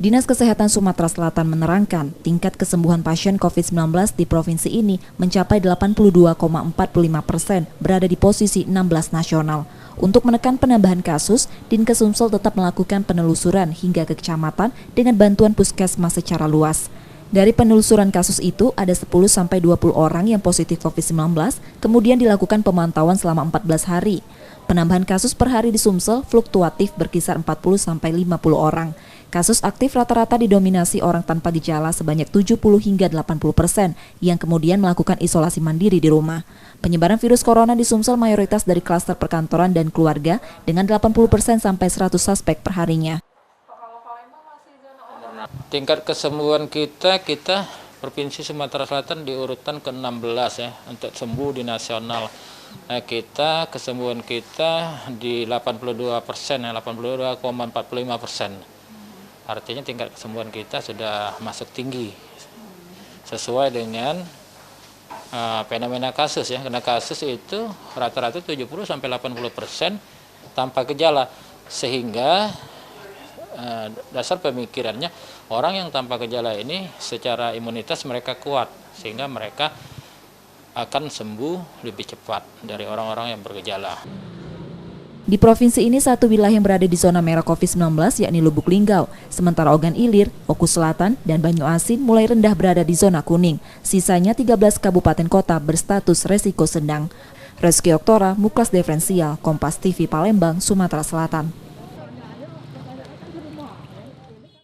Dinas Kesehatan Sumatera Selatan menerangkan tingkat kesembuhan pasien COVID-19 di provinsi ini mencapai 82,45%, berada di posisi 16 nasional. Untuk menekan penambahan kasus, Dinkes Sumsel tetap melakukan penelusuran hingga ke kecamatan dengan bantuan puskesmas secara luas. Dari penelusuran kasus itu, ada 10-20 orang yang positif COVID-19, kemudian dilakukan pemantauan selama 14 hari. Penambahan kasus per hari di Sumsel fluktuatif berkisar 40-50 orang. Kasus aktif rata-rata didominasi orang tanpa gejala sebanyak 70 hingga 80%, yang kemudian melakukan isolasi mandiri di rumah. Penyebaran virus corona di Sumsel mayoritas dari klaster perkantoran dan keluarga dengan 80% sampai 100 suspek per harinya. Tingkat kesembuhan kita Provinsi Sumatera Selatan di urutan ke-16 ya untuk sembuh di nasional. Kesembuhan kita di 82%, 82,45%. Artinya tingkat kesembuhan kita sudah masuk tinggi sesuai dengan fenomena kasus ya. Karena kasus itu rata-rata 70-80% tanpa gejala, sehingga dasar pemikirannya orang yang tanpa gejala ini secara imunitas mereka kuat, sehingga mereka akan sembuh lebih cepat dari orang-orang yang bergejala. Di provinsi ini satu wilayah yang berada di zona merah COVID-19 yakni Lubuk Linggau, sementara Ogan Ilir, Oku Selatan, dan Banyuasin mulai rendah berada di zona kuning. Sisanya 13 kabupaten kota berstatus resiko sedang. Reski Oktora, Muklas Diferensial, Kompas TV Palembang, Sumatera Selatan.